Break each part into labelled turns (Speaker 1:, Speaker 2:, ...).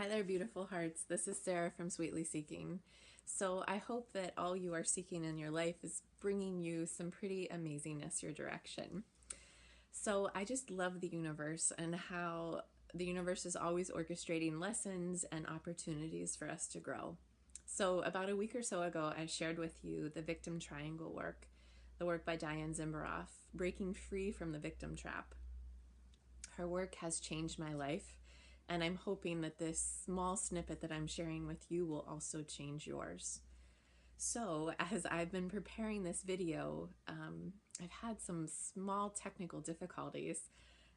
Speaker 1: Hi there, beautiful hearts. This is Sarah from Sweetly Seeking. So I hope that all you are seeking in your life is bringing you some pretty amazingness your direction. So I just love the universe and how the universe is always orchestrating lessons and opportunities for us to grow. So about a week or so ago, I shared with you the victim triangle work, the work by Diane Zimberoff, Breaking Free from the Victim Trap. Her work has changed my life, and I'm hoping that this small snippet that I'm sharing with you will also change yours. So as I've been preparing this video, I've had some small technical difficulties,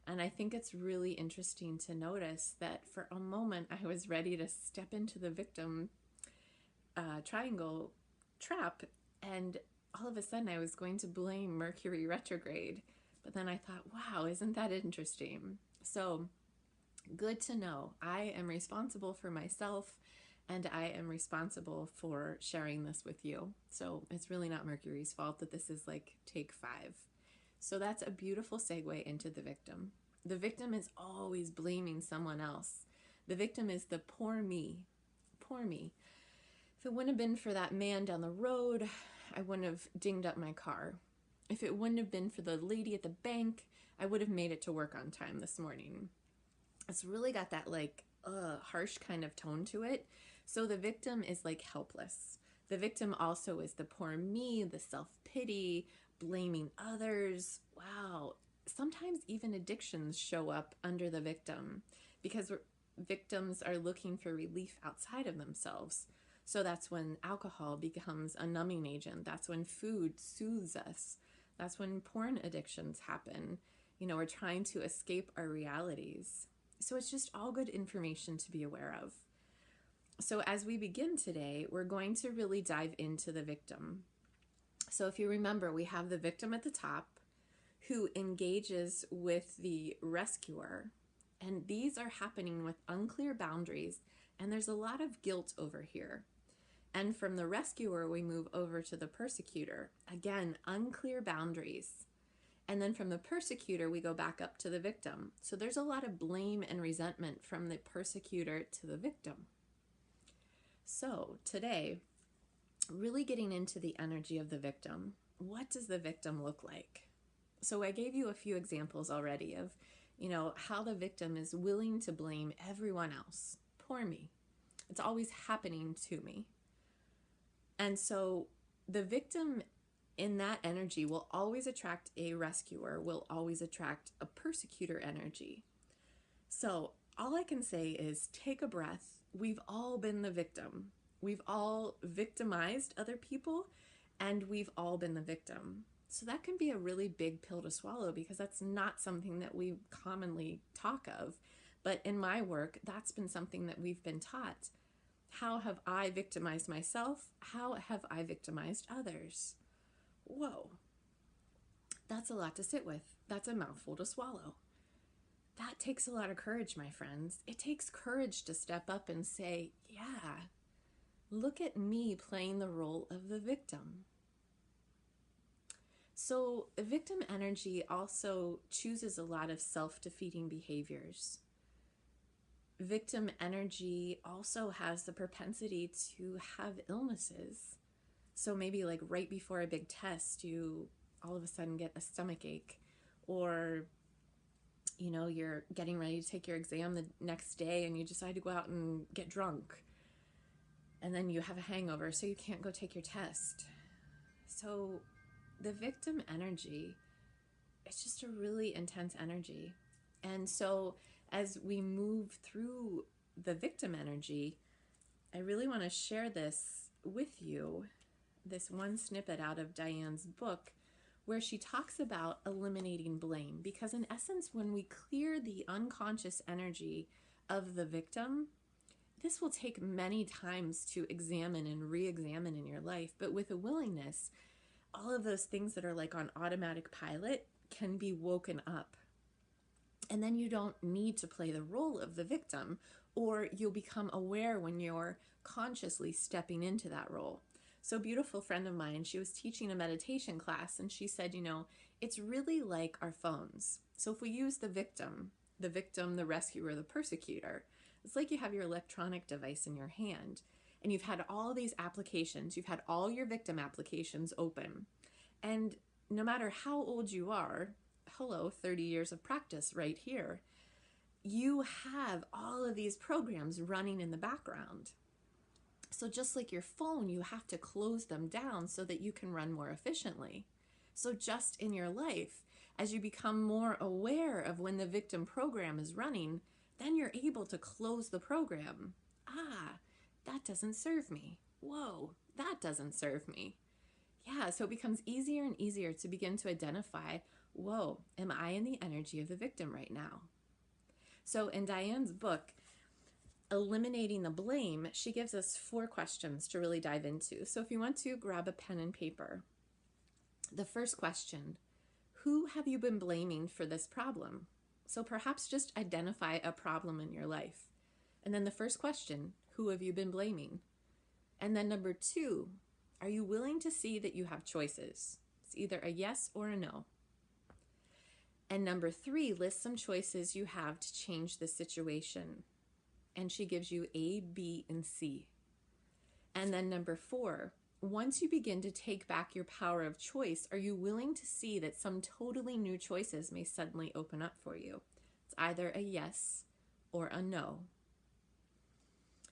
Speaker 1: and I think it's really interesting to notice that for a moment I was ready to step into the victim triangle trap, and all of a sudden I was going to blame Mercury retrograde. But then I thought, wow, isn't that interesting? So good to know. I am responsible for myself, and I am responsible for sharing this with you. So it's really not Mercury's fault that this is like take 5. So that's a beautiful segue into the victim. The victim is always blaming someone else. The victim is the poor me. Poor me. If it wouldn't have been for that man down the road, I wouldn't have dinged up my car. If it wouldn't have been for the lady at the bank, I would have made it to work on time this morning. It's really got that like harsh kind of tone to it. So the victim is like helpless. The victim also is the poor me, the self-pity, blaming others. Wow. Sometimes even addictions show up under the victim because victims are looking for relief outside of themselves. So that's when alcohol becomes a numbing agent. That's when food soothes us. That's when porn addictions happen. You know, we're trying to escape our realities. So it's just all good information to be aware of. So as we begin today, we're going to really dive into the victim. So if you remember, we have the victim at the top who engages with the rescuer. And these are happening with unclear boundaries. And there's a lot of guilt over here. And from the rescuer, we move over to the persecutor. Again, unclear boundaries. And then from the persecutor, we go back up to the victim. So there's a lot of blame and resentment from the persecutor to the victim. So today, really getting into the energy of the victim. What does the victim look like? So I gave you a few examples already of, how the victim is willing to blame everyone else. Poor me. It's always happening to me. And so the victim in that energy will always attract a rescuer, will always attract a persecutor energy. So all I can say is take a breath. We've all been the victim. We've all victimized other people, and we've all been the victim. So that can be a really big pill to swallow because that's not something that we commonly talk of. But in my work, that's been something that we've been taught. How have I victimized myself? How have I victimized others? Whoa, that's a lot to sit with. That's a mouthful to swallow. That takes a lot of courage, my friends. It takes courage to step up and say, yeah, look at me playing the role of the victim. So the victim energy also chooses a lot of self-defeating behaviors. Victim energy also has the propensity to have illnesses. So maybe like right before a big test, you all of a sudden get a stomach ache, or you're getting ready to take your exam the next day and you decide to go out and get drunk, and then you have a hangover, so you can't go take your test. So the victim energy, it's just a really intense energy. And so as we move through the victim energy, I really want to share this with you, this one snippet out of Diane's book where she talks about eliminating blame. Because in essence, when we clear the unconscious energy of the victim, this will take many times to examine and re-examine in your life. But with a willingness, all of those things that are like on automatic pilot can be woken up. And then you don't need to play the role of the victim, or you'll become aware when you're consciously stepping into that role. So a beautiful friend of mine, she was teaching a meditation class, and she said, it's really like our phones. So if we use the victim, the rescuer, the persecutor, It's like you have your electronic device in your hand and you've had all these applications, you've had all your victim applications open. And no matter how old you are, hello, 30 years of practice right here, you have all of these programs running in the background. So just like your phone, you have to close them down so that you can run more efficiently. So just in your life, as you become more aware of when the victim program is running, then you're able to close the program. Ah, that doesn't serve me. Whoa, that doesn't serve me. Yeah, so it becomes easier and easier to begin to identify, whoa, am I in the energy of the victim right now? So in Diane's book, Eliminating the Blame, she gives us 4 questions to really dive into. So if you want to, grab a pen and paper. The first question, who have you been blaming for this problem? So perhaps just identify a problem in your life. And then the first question, who have you been blaming? And then number 2, are you willing to see that you have choices? It's either a yes or a no. And number 3, list some choices you have to change the situation. And she gives you A, B, and C. And then number 4, once you begin to take back your power of choice, are you willing to see that some totally new choices may suddenly open up for you? It's either a yes or a no.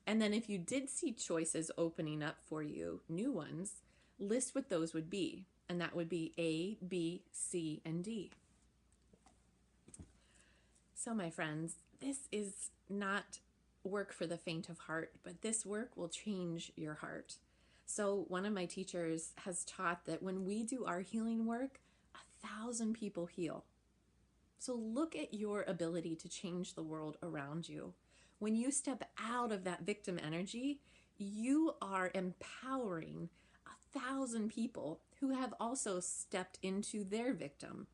Speaker 1: And then if you did see choices opening up for you, new ones, list what those would be. And that would be A, B, C, and D. So my friends, this is not work for the faint of heart, but this work will change your heart. So one of my teachers has taught that when we do our healing work, 1,000 people heal. So look at your ability to change the world around you. When you step out of that victim energy, you are empowering 1,000 people who have also stepped into their victim.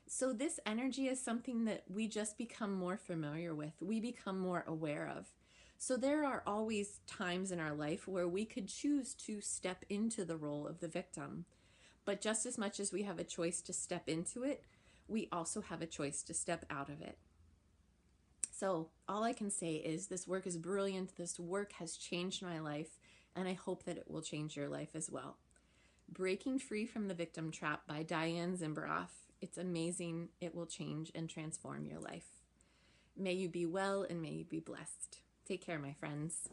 Speaker 1: So this energy is something that we just become more familiar with. We become more aware of. So there are always times in our life where we could choose to step into the role of the victim. But just as much as we have a choice to step into it, we also have a choice to step out of it. So all I can say is this work is brilliant. This work has changed my life, and I hope that it will change your life as well. Breaking Free from the Victim Trap by Diane Zimberoff. It's amazing. It will change and transform your life. May you be well and may you be blessed. Take care, my friends.